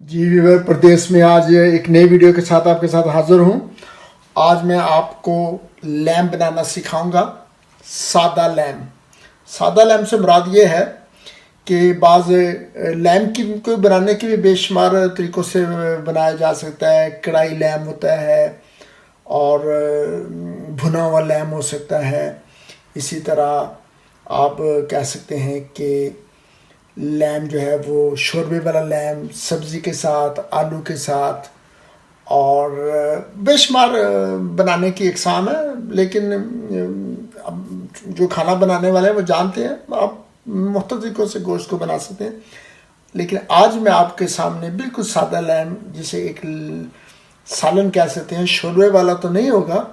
जी विवर प्रदेश में आज एक नई वीडियो के साथ आपके साथ हाजिर हूँ। आज मैं आपको लैम्प बनाना सिखाऊंगा। सादा लैम्प। सादा लैम्प से मुराद ये है कि बाज़ लैम्प की को बनाने की भी बेशुमार तरीक़ों से बनाया जा सकता है। कढ़ाई लैम्प होता है और भुना हुआ लैम्प हो सकता है। इसी तरह आप कह सकते हैं कि लैम्प जो है वो शोरबे वाला लैम्प सब्ज़ी के साथ, आलू के साथ और बेशुमार बनाने की इकसाम है। लेकिन अब जो खाना बनाने वाले हैं वो जानते हैं, आप मुख्तलिफ तरीक़ों से गोश्त को बना सकते हैं। लेकिन आज मैं आपके सामने बिल्कुल सादा लैम्प, जिसे एक सालन कह सकते हैं, शोरबे वाला तो नहीं होगा,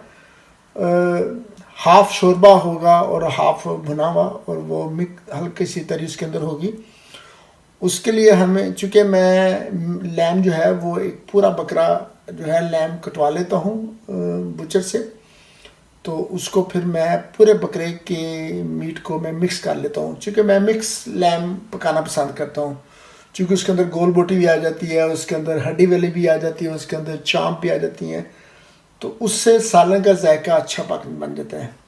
हाफ शोरबा होगा और हाफ भुना हुआ, और वो हल्की सी तरी उसके अंदर होगी। उसके लिए हमें, चूँकि मैं लैम्प जो है वो एक पूरा बकरा जो है लैम्प कटवा लेता हूँ बुचर से, तो उसको फिर मैं पूरे बकरे के मीट को मैं मिक्स कर लेता हूँ। चूँकि मैं मिक्स लैम्प पकाना पसंद करता हूँ, चूँकि उसके अंदर गोल बोटी भी आ जाती है, उसके अंदर हड्डी वाली भी आ जाती है, उसके अंदर चाँप भी आ जाती हैं, तो उससे सालन का जायका अच्छा बन जाता है।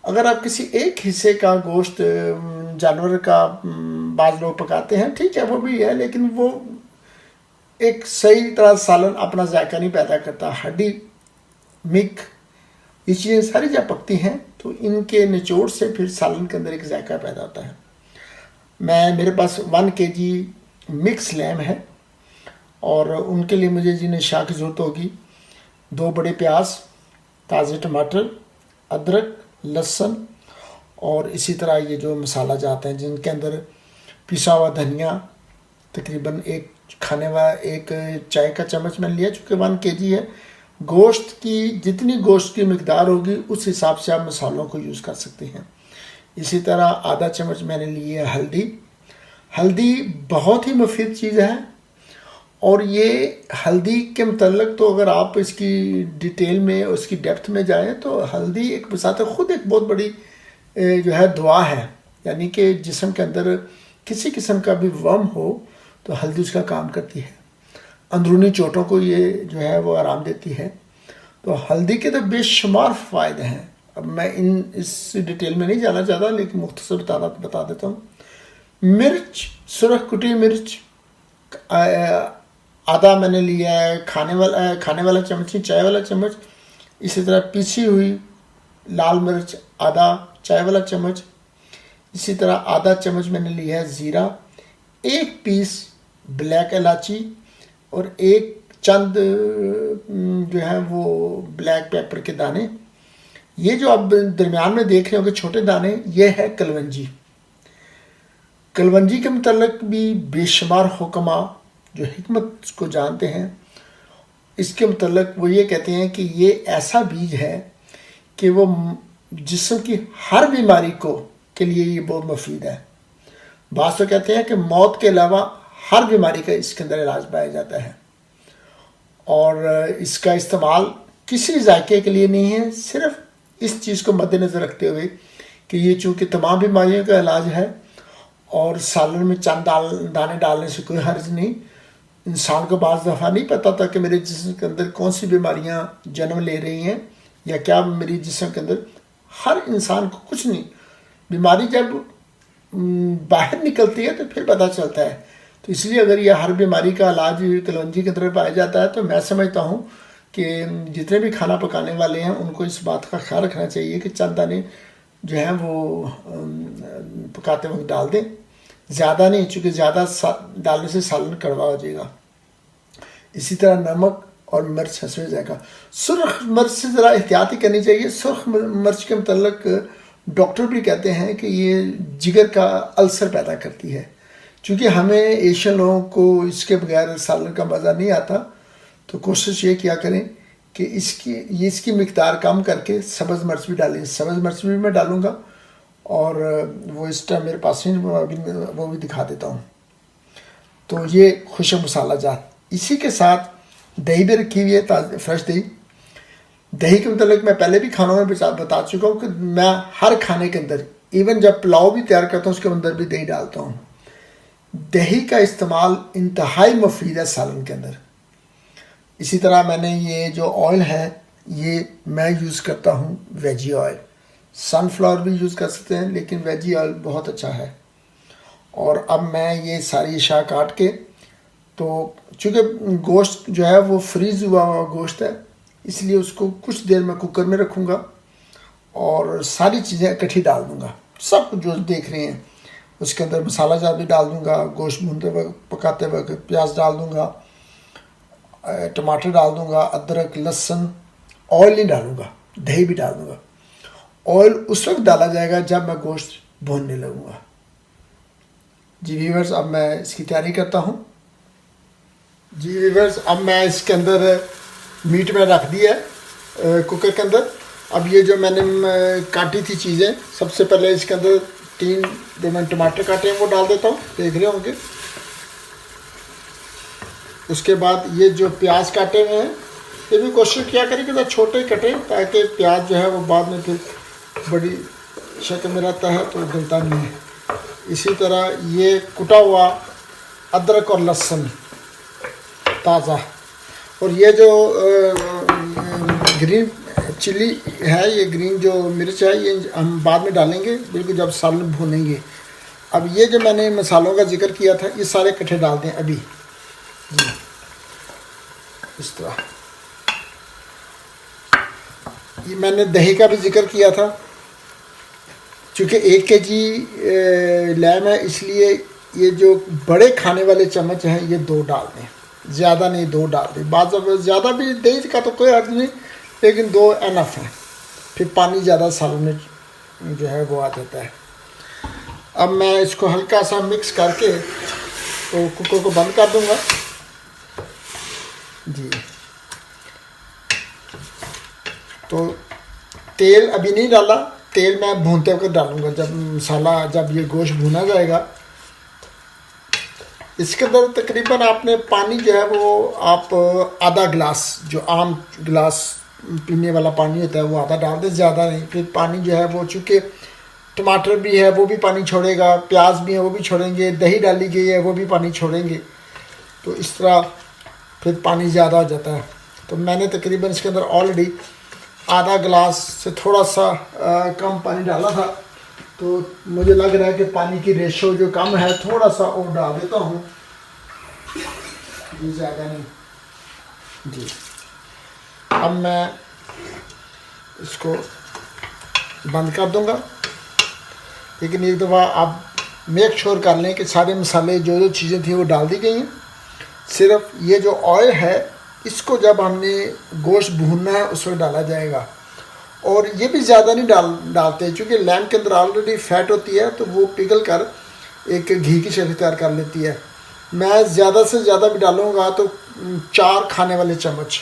अगर आप किसी एक हिस्से का गोश्त जानवर का बाज़ लोग पकाते हैं, ठीक है, वो भी है, लेकिन वो एक सही तरह सालन अपना जायका नहीं पैदा करता। हड्डी, मिक, ये चीज़ें सारी जब पकती हैं तो इनके निचोड़ से फिर सालन के अंदर एक जायका पैदा होता है। मेरे पास 1 kg मिक्स लैम्प है और उनके लिए मुझे जिन अशिया की ज़रूरत होगी, 2 बड़े प्याज, ताज़े टमाटर, अदरक, लहसुन और इसी तरह ये जो मसाला जाते हैं जिनके अंदर पिसा हुआ धनिया, तकरीबन एक चाय का चम्मच मैंने लिया, चूँकि 1 kg है। गोश्त की जितनी गोश्त की मिकदार होगी उस हिसाब से आप मसालों को यूज़ कर सकते हैं। इसी तरह आधा चम्मच मैंने ली है हल्दी। हल्दी बहुत ही मुफीद चीज़ है, और ये हल्दी के मतलब तो अगर आप इसकी डिटेल में, उसकी डेप्थ में जाएं, तो हल्दी एक बसाते खुद एक बहुत बड़ी जो है दुआ है। यानी कि जिस्म के अंदर किसी किस्म का भी वम हो तो हल्दी उसका काम करती है। अंदरूनी चोटों को ये जो है वो आराम देती है। तो हल्दी के तो बेशुमार फ़ायदे हैं। अब मैं इस डिटेल में नहीं जाना चाहता, लेकिन मुख्तसर बता देता हूँ। मिर्च, सुरख कुटी मिर्च आधा मैंने लिया है, खाने वाला चम्मच नहीं, चाय वाला चम्मच। इसी तरह पीसी हुई लाल मिर्च आधा चाय वाला चम्मच। इसी तरह आधा चम्मच मैंने लिया है ज़ीरा, 1 पीस ब्लैक इलायची और एक चंद जो है वो ब्लैक पेपर के दाने। ये जो आप दरमियान में देख रहे हो कि छोटे दाने, ये है कलवंजी। कलवंजी के मतलब भी बेशुमार हुक्मा जो हिकमत को जानते हैं, इसके मतलब वो ये कहते हैं कि ये ऐसा बीज है कि वो जिस्म की हर बीमारी के लिए ये बहुत मुफीद है। बात तो कहते हैं कि मौत के अलावा हर बीमारी का इसके अंदर इलाज पाया जाता है, और इसका इस्तेमाल किसी जायके के लिए नहीं है, सिर्फ इस चीज़ को मद्देनज़र रखते हुए कि ये चूँकि तमाम बीमारियों का इलाज है, और सालन में चंद दाने डालने से कोई हर्ज नहीं। इंसान को बाज़ दफ़ा नहीं पता था कि मेरे जिस्म के अंदर कौन सी बीमारियां जन्म ले रही हैं, या क्या मेरी जिस्म के अंदर, हर इंसान को कुछ नहीं, बीमारी जब बाहर निकलती है तो फिर पता चलता है। तो इसलिए अगर यह हर बीमारी का इलाज कलवंजी की तरह पाया जाता है, तो मैं समझता हूँ कि जितने भी खाना पकाने वाले हैं उनको इस बात का ख्याल रखना चाहिए कि चंद दाने जो हैं वो पकाते वक्त डाल दें, ज़्यादा नहीं, चूँकि ज़्यादा डालने से सालन कड़वा हो जाएगा। इसी तरह नमक और मिर्च हस्बे जायका। सुर्ख मिर्च से ज़रा एहतियात ही करनी चाहिए। सुर्ख मिर्च के मतलब डॉक्टर भी कहते हैं कि ये जिगर का अल्सर पैदा करती है। चूँकि हमें एशियन लोगों को इसके बगैर सालन का मज़ा नहीं आता, तो कोशिश ये किया करें कि इसकी मिकदार कम करके सब्ज़ मिर्च भी डालें। सब्ज़ मिर्च भी मैं डालूँगा, और वो इस टाइम मेरे पास नहीं, वो भी दिखा देता हूँ। तो ये खुशक मसाला जात। इसी के साथ दही भी रखी हुई है, ताज़ी फ्रेश दही। दही के मतलब मैं पहले भी खानों में बता चुका हूँ कि मैं हर खाने के अंदर, इवन जब पुलाव भी तैयार करता हूँ उसके अंदर भी दही डालता हूँ। दही का इस्तेमाल इंतहाई मुफीद है सालन के अंदर। इसी तरह मैंने ये जो ऑयल है ये मैं यूज़ करता हूँ वेजी ऑयल। सनफ्लावर भी यूज़ कर सकते हैं लेकिन वेजी ऑयल बहुत अच्छा है। और अब मैं ये सारी अशिया काट के, तो चूँकि गोश्त जो है वो फ्रीज़ हुआ हुआ गोश्त है इसलिए उसको कुछ देर में कुकर में रखूँगा और सारी चीज़ें इकट्ठी डाल दूँगा। सब कुछ जो देख रहे हैं उसके अंदर मसाला जार भी डाल दूँगा, गोश्त भूनते वक्त पकाते वक्त प्याज डाल दूँगा, टमाटर डाल दूँगा, अदरक लहसुन। ऑयल नहीं डालूँगा, दही भी डाल दूँगा। ऑयल उस वक्त डाला जाएगा जब मैं गोश्त भूनने लगूँगा। जी व्यूअर्स, अब मैं इसकी तैयारी करता हूँ। जी व्यूअर्स, अब मैं इसके अंदर मीट में रख दिया है कुकर के अंदर। अब ये जो मैंने काटी थी चीज़ें, सबसे पहले इसके अंदर 3 जो मैंने टमाटर काटे हैं वो डाल देता हूँ, देख रहे होंगे। उसके बाद ये जो प्याज काटे हुए हैं ये भी कोशिश किया करें कि छोटे कटें ताकि प्याज जो है वो बाद में फिर बड़ी शक्ल में रहता है तो गलता नहीं है। इसी तरह ये कुटा हुआ अदरक और लहसुन ताज़ा, और ये जो ग्रीन चिली है, ये ग्रीन जो मिर्च है ये हम बाद में डालेंगे बिल्कुल जब सालन भूनेंगे। अब ये जो मैंने मसालों का जिक्र किया था ये सारे इकट्ठे डाल दें अभी जी, इस तरह। ये मैंने दही का भी जिक्र किया था, चूँकि 1 kg लैम है इसलिए ये जो बड़े खाने वाले चम्मच हैं ये 2 डाल दें, ज़्यादा नहीं 2 डाल दें। बाद ज़्यादा भी दही का तो कोई अर्थ नहीं, लेकिन 2 एनफ है, फिर पानी ज़्यादा सालन में जो है वो आ जाता है। अब मैं इसको हल्का सा मिक्स करके तो कुकर को बंद कर दूंगा जी। तो तेल अभी नहीं डाला, तेल मैं भूनते वक्त डालूंगा जब ये गोश्त भुना जाएगा। इसके अंदर तकरीबन आपने पानी जो है वो आप आधा गिलास, जो आम गिलास पीने वाला पानी होता है वो आधा डाल दें, ज़्यादा नहीं। फिर पानी जो है वो चूँकि टमाटर भी है वो भी पानी छोड़ेगा, प्याज भी है वो भी छोड़ेंगे, दही डाली गई है वो भी पानी छोड़ेंगे, तो इस तरह फिर पानी ज़्यादा हो जाता है। तो मैंने तकरीबन इसके अंदर ऑलरेडी आधा गिलास से थोड़ा सा कम पानी डाला था, तो मुझे लग रहा है कि पानी की रेशो जो कम है थोड़ा सा और डाल देता हूँ जी, ज़्यादा नहीं जी। अब मैं इसको बंद कर दूंगा, लेकिन एक दफ़ा आप मेक श्योर कर लें कि सारे मसाले जो जो चीज़ें थी वो डाल दी गई हैं। सिर्फ ये जो ऑयल है इसको जब हमने गोश्त भूनना है उस वक्त डाला जाएगा, और ये भी ज़्यादा नहीं डालते क्योंकि लैम के अंदर ऑलरेडी फैट होती है तो वो पिघल कर एक घी की शक्ल तैयार कर लेती है। मैं ज़्यादा से ज़्यादा भी डालूँगा तो 4 खाने वाले चम्मच,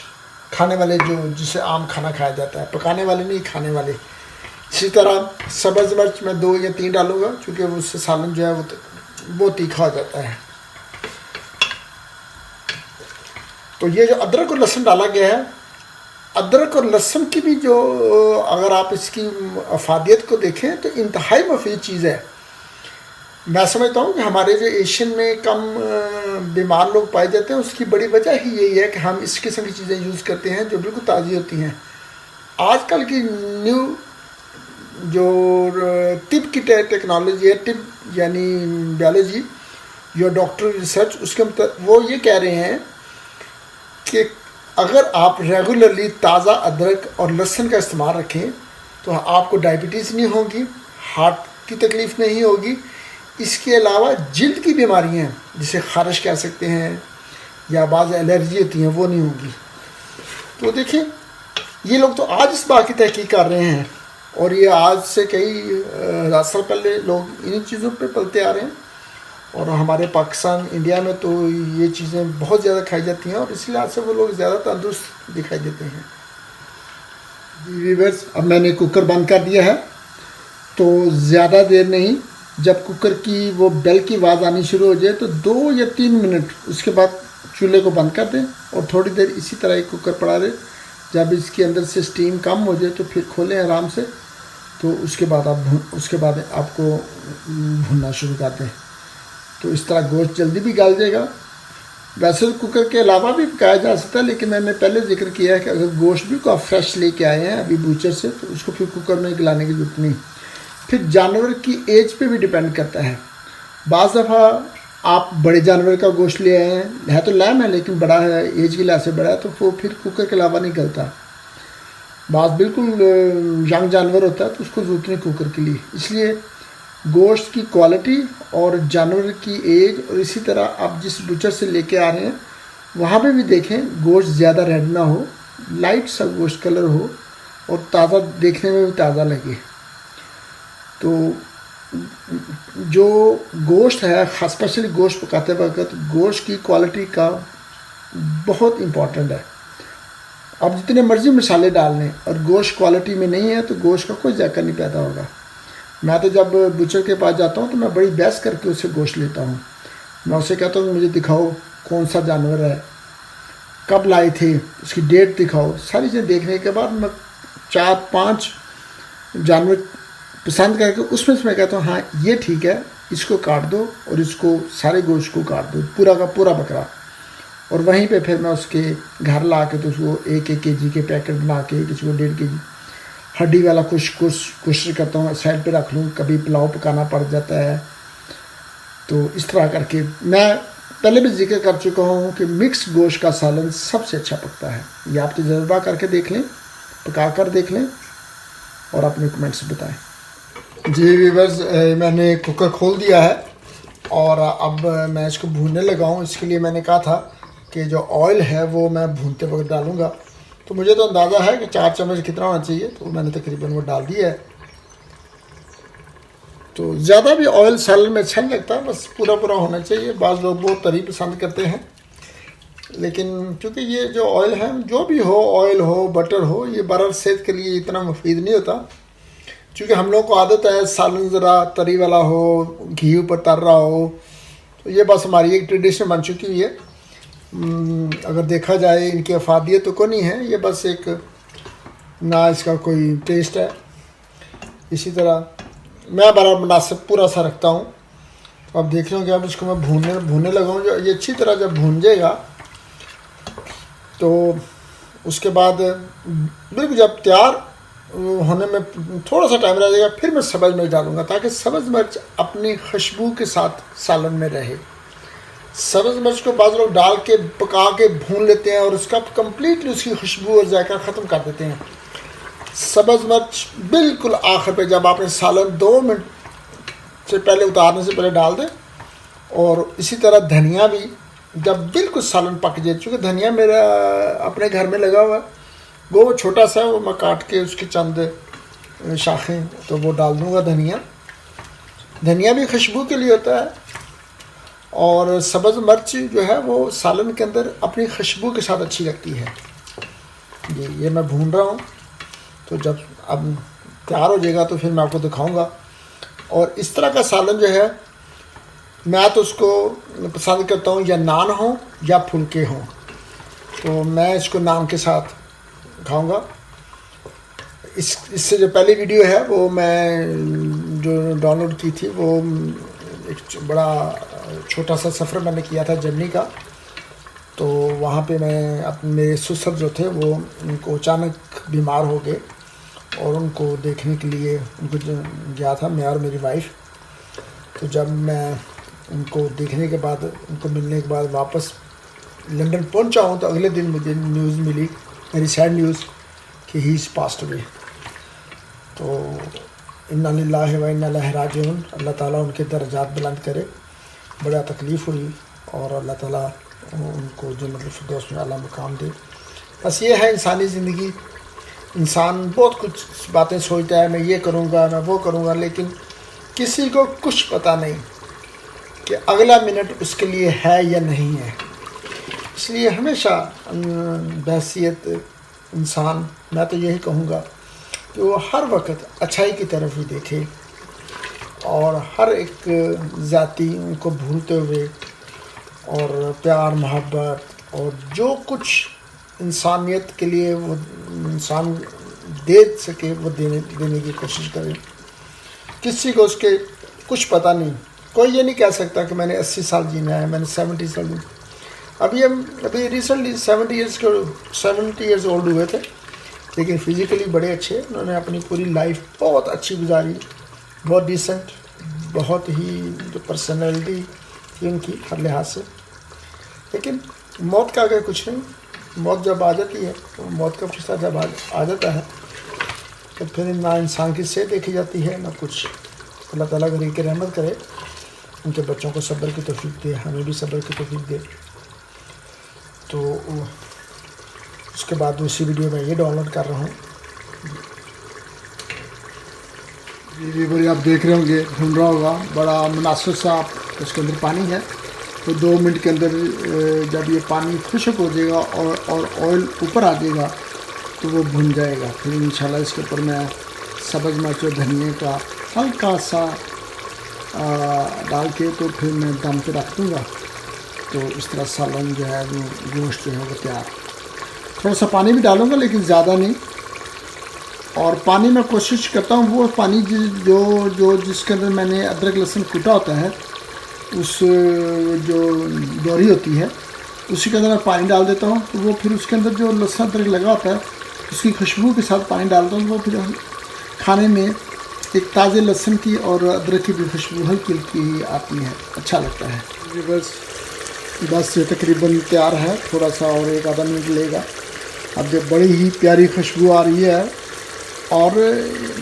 खाने वाले जो जिसे आम खाना खाया जाता है, पकाने वाले नहीं, खाने वाले। इसी तरह सब्ज़ मिर्च मैं 2 या 3 डालूँगा क्योंकि उससे सालन जो है वो तीखा हो जाता है। तो ये जो अदरक और लहसुन डाला गया है, अदरक और लहसुन की भी जो अगर आप इसकी अफादियत को देखें तो इंतहाई मुफीद चीज़ है। मैं समझता हूँ कि हमारे जो एशियन में कम बीमार लोग पाए जाते हैं उसकी बड़ी वजह ही यही है कि हम इस किस्म की चीज़ें यूज़ करते हैं जो बिल्कुल ताज़ी होती हैं। आजकल की न्यू जो टिप की टेक्नोलॉजी है, टिप यानी बायोलॉजी या डॉक्टर रिसर्च, उसके वो ये कह रहे हैं कि अगर आप रेगुलरली ताज़ा अदरक और लहसुन का इस्तेमाल रखें तो आपको डायबिटीज़ नहीं होगी, हार्ट की तकलीफ़ नहीं होगी। इसके अलावा जिल्द की बीमारियां जिसे ख़ारिश कह सकते हैं या बाज़ एलर्जी होती हैं वो नहीं होगी। तो देखिए ये लोग तो आज इस बात की तहकीक कर रहे हैं, और ये आज से कई 10 साल पहले लोग इन्हीं चीज़ों पे पलते आ रहे हैं, और हमारे पाकिस्तान इंडिया में तो ये चीज़ें बहुत ज़्यादा खाई जाती हैं और इस लिहाज से वो लोग ज़्यादा तंदुरुस्त दिखाई देते हैं। व्यूअर्स, अब मैंने कुकर बंद कर दिया है, तो ज़्यादा देर नहीं, जब कुकर की वो बेल की आवाज़ आनी शुरू हो जाए तो 2 या 3 मिनट उसके बाद चूल्हे को बंद कर दें और थोड़ी देर इसी तरह एक कुकर पड़ा रहे। जब इसके अंदर से स्टीम कम हो जाए तो फिर खोलें आराम से, तो उसके बाद आपको भुनना शुरू कर दें। तो इस तरह गोश्त जल्दी भी गल जाएगा। वैसे तो कुकर के अलावा भी पकाया जा सकता है, लेकिन मैंने पहले जिक्र किया है कि अगर गोश्त भी को आप फ्रेश लेके आए हैं अभी बूचर से, तो उसको फिर कुकर में गलाने की जरूरत नहीं। फिर जानवर की एज पे भी डिपेंड करता है। बाज़ दफ़ा आप बड़े जानवर का गोश्त ले आए हैं, है तो लैम है लेकिन बड़ा है, एज के लिहाज से बड़ा है, तो वो फिर कुकर के अलावा नहीं गलता। बात बिल्कुल यंग जानवर होता है तो उसको ज़रूरत नहीं कुकर के लिए। इसलिए गोश्त की क्वालिटी और जानवर की एज, और इसी तरह आप जिस बुचर से लेके आ रहे हैं वहाँ पे भी देखें गोश्त ज़्यादा रेड ना हो, लाइट सा गोश्त कलर हो और ताज़ा, देखने में भी ताज़ा लगे। तो जो गोश्त है, ख़ास स्पेशली गोश्त पकाते वक्त गोश्त की क्वालिटी का बहुत इम्पॉर्टेंट है। आप जितने मर्ज़ी मसाले डाल लें और गोश्त क्वालिटी में नहीं है तो गोश्त का कोई जायका नहीं पैदा होगा। मैं तो जब बुचर के पास जाता हूँ तो मैं बड़ी बहस करके उससे गोश्त लेता हूँ। मैं उससे कहता हूँ मुझे दिखाओ कौन सा जानवर है, कब लाए थे, उसकी डेट दिखाओ। सारी चीज़ें देखने के बाद मैं 4-5 जानवर पसंद करके उसमें से मैं कहता हूँ हाँ ये ठीक है, इसको काट दो और इसको सारे गोश्त को काट दो, पूरा का पूरा बकरा। और वहीं पे फिर मैं उसके घर ला के तो उसको 1-1 केजी के पैकेट बना के, किसी को 1.5 केजी हड्डी वाला कुछ कोशिश करता हूँ साइड पे रख लूँ, कभी पुलाव पकाना पड़ जाता है। तो इस तरह करके मैं पहले भी जिक्र कर चुका हूँ कि मिक्स गोश्त का सालन सबसे अच्छा पकता है। ये आप तजर्बा करके देख लें, पका कर देख लें और अपने कमेंट्स बताएं। जी व्यूअर्स, मैंने कुकर खोल दिया है और अब मैं इसको भूनने लगा हूँ। इसके लिए मैंने कहा था कि जो ऑयल है वो मैं भूनते वक्त डालूँगा, तो मुझे तो अंदाज़ा है कि 4 चम्मच कितना होना चाहिए, तो मैंने तकरीबन वो डाल दिया है। तो ज़्यादा भी ऑयल सालन में अच्छा नहीं लगता, बस पूरा पूरा होना चाहिए। बाज़ लोग बहुत तरी पसंद करते हैं, लेकिन क्योंकि ये जो ऑयल है, जो भी हो, ऑयल हो बटर हो, ये बहरहाल सेहत के लिए इतना मुफीद नहीं होता। क्योंकि हम लोग को आदत है सालन ज़रा तरी वाला हो, घी ऊपर तर रहा हो, तो ये बस हमारी एक ट्रेडिशन बन चुकी हुई है। अगर देखा जाए इनकी अफादियत तो कोई नहीं है, ये बस एक ना इसका कोई टेस्ट है। इसी तरह मैं बड़ा मुनासिब पूरा सा रखता हूँ। तो अब देख रहे हो कि अब इसको मैं भूनने लगा हूँ। जो ये अच्छी तरह जब भून जाएगा तो उसके बाद बिल्कुल जब तैयार होने में थोड़ा सा टाइम रह जाएगा, फिर मैं सब्ज़ मिर्च डालूँगा ताकि सब्ज़ मिर्च अपनी खुशबू के साथ सालन में रहे। सब्ज़ मिर्च को बाज़ लोग डाल के पका के भून लेते हैं और उसका कंप्लीटली उसकी खुशबू और जायका ख़त्म कर देते हैं। सब्ज़ मिर्च बिल्कुल आखिर पे, जब आपने सालन 2 मिनट से पहले उतारने से पहले डाल दें। और इसी तरह धनिया भी जब बिल्कुल सालन पक जाए, चूँकि धनिया मेरा अपने घर में लगा हुआ है, वो छोटा सा है, वो मैं काट के उसकी चंद शाखें तो वो डाल दूँगा। धनिया भी खुशबू के लिए होता है और सब्ज़ मिर्च जो है वो सालन के अंदर अपनी खुशबू के साथ अच्छी लगती है। ये मैं भून रहा हूँ, तो जब अब तैयार हो जाएगा तो फिर मैं आपको दिखाऊंगा। और इस तरह का सालन जो है मैं तो उसको पसंद करता हूँ या नान हो या फुलके हों, तो मैं इसको नान के साथ खाऊंगा। इससे जो पहली वीडियो है वो मैं जो डाउनलोड की थी, वो एक बड़ा छोटा सा सफ़र मैंने किया था जर्नी का। तो वहाँ पे मैं अपने ससुर जो थे वो उनको अचानक बीमार हो गए और उनको देखने के लिए उनको गया था, मैं और मेरी वाइफ। तो जब मैं उनको देखने के बाद, उनको मिलने के बाद वापस लंदन पहुंचा हूं, तो अगले दिन मुझे न्यूज़ मिली, वेरी सैड न्यूज़, कि ही इज़ पास्ड अवे। तो इन्ना लिल्लाहि व इन्ना इलैहि राजिऊन, अल्लाह ताला उनके दर्जात बुलंद करे। बड़ा तकलीफ़ हुई और अल्लाह ताला उनको जन्नतुल फिरदौस में आला मुकाम दे। बस ये है इंसानी ज़िंदगी। इंसान बहुत कुछ बातें सोचता है, मैं ये करूँगा, मैं वो करूँगा, लेकिन किसी को कुछ पता नहीं कि अगला मिनट उसके लिए है या नहीं है। इसलिए हमेशा बहैसियत इंसान, मैं तो यही कहूँगा कि वो हर वक्त अच्छाई की तरफ ही देखे और हर एक ज़ाती उनको भूलते हुए और प्यार मोहब्बत और जो कुछ इंसानियत के लिए वो इंसान दे सके वो देने की कोशिश करें। किसी को उसके कुछ पता नहीं, कोई ये नहीं कह सकता कि मैंने 80 साल जीना है, मैंने 70 साल जीना। अभी रिसेंटली 70 ईयर्स ओल्ड हुए थे, लेकिन फिज़िकली बड़े अच्छे। उन्होंने अपनी पूरी लाइफ बहुत अच्छी गुजारी, बहुत डिसेंट, बहुत ही जो पर्सनैलिटी थी उनकी हर लिहाज से। लेकिन मौत का आगे कुछ नहीं, मौत जब आ जाती है तो मौत का फरिश्ता जब आ जाता है तो फिर ना इंसान की सेहत देखी जाती है ना कुछ। अल्लाह ताला गरीब की रहमत करे, उनके बच्चों को सब्र की तौफीक दे, हमें भी सब्र की तौफीक दे। तो उसके बाद दूसरी वीडियो में ये डाउनलोड कर रहा हूँ। ये बड़ी आप देख रहे होंगे, घूम रहा होगा, बड़ा मुनासिब सा उसके अंदर पानी है। तो 2 मिनट के अंदर जब ये पानी खुश्क हो जाएगा और ऑयल ऊपर आ जाएगा तो वो भुन जाएगा। फिर इंशाल्लाह इसके ऊपर मैं सब्ज़ मिर्च और धनिए का हल्का सा डाल के तो फिर मैं दम पे रख दूँगा। तो इस तरह सालन जो है वो गोश्त जो है वो तैयार। थोड़ा सा पानी भी डालूँगा लेकिन ज़्यादा नहीं। और पानी मैं कोशिश करता हूँ वो पानी जो जिसके अंदर मैंने अदरक लहसुन कूटा होता है, उस जो दोरी होती है उसी के अंदर मैं पानी डाल देता हूँ। तो वो फिर उसके अंदर जो लहसुन अदरक लगा होता है उसकी खुशबू के साथ पानी डालता हूँ। वो फिर खाने में एक ताज़े लहसुन की और अदरक की भी खुशबू हल्की हल्की आती है, अच्छा लगता है। बस ये तकरीबन तैयार है, थोड़ा सा और 1 आधा मिनट लेगा। अब जब बड़ी ही प्यारी खुशबू आ रही है, और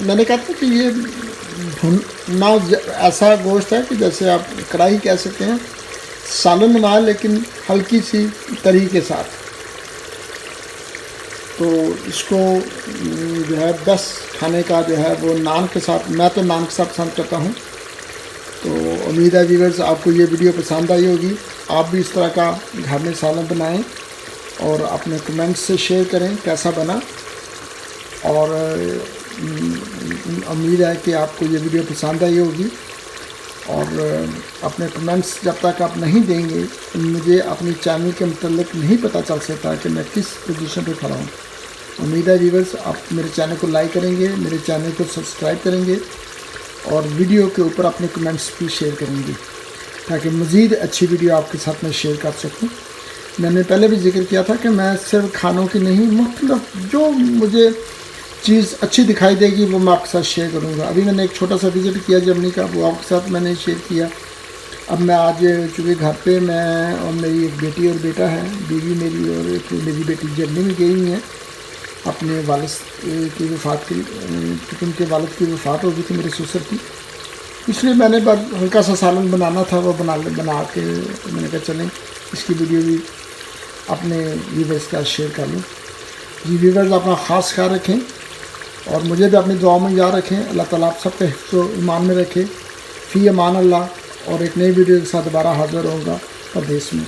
मैंने कहा था कि ये भुनना ऐसा गोश्त है कि जैसे आप कढ़ाई कह सकते हैं, सालन नुमा, लेकिन हल्की सी तरी के साथ। तो इसको जो है बस खाने का जो है वो नान के साथ, मैं तो नान के साथ पसंद करता हूँ। तो उम्मीद है व्यूअर्स आपको ये वीडियो पसंद आई होगी। आप भी इस तरह का घर में सालन बनाएं और अपने कमेंट्स से शेयर करें कैसा बना। और उम्मीद है कि आपको ये वीडियो पसंद आई होगी। और अपने कमेंट्स जब तक आप नहीं देंगे मुझे अपनी चैनल के मतलब नहीं पता चल सकता कि मैं किस पोजीशन पे खड़ा हूँ। उम्मीद है व्यूअर्स आप मेरे चैनल को लाइक करेंगे, मेरे चैनल को सब्सक्राइब करेंगे और वीडियो के ऊपर अपने कमेंट्स भी शेयर करेंगे ताकि मज़ीद अच्छी वीडियो आपके साथ में शेयर कर सकूँ। मैंने पहले भी जिक्र किया था कि मैं सिर्फ खानों की नहीं, मुख्तलिफ जो मुझे चीज़ अच्छी दिखाई देगी वो मैं आपके साथ शेयर करूँगा। अभी मैंने एक छोटा सा विज़िट किया जर्मनी का, वो आपके साथ मैंने शेयर किया। अब मैं आज चूँकि घर पे मैं और मेरी एक बेटी और बेटा है, बीवी मेरी और एक मेरी बेटी जर्मनी में गई हुई हैं अपने वालिद की वफ़ात की, क्योंकि उनके वालिद की वफ़ात हो गई थी मेरे ससुर की। इसलिए मैंने बस हल्का सा सालन बनाना था, वो बना के मैंने कहा चलें इसकी वीडियो भी अपने व्यूवर्स का शेयर कर लूँ। जी व्यूवर्स अपना ख़ास ख्याल रखें और मुझे भी अपनी दुआ में याद रखें। अल्लाह ताला आप सबके हिफ्ज़ ईमान में रखे। फ़ी अमान अल्लाह। और एक नई वीडियो के साथ दोबारा हाज़िर होऊंगा परदेस में।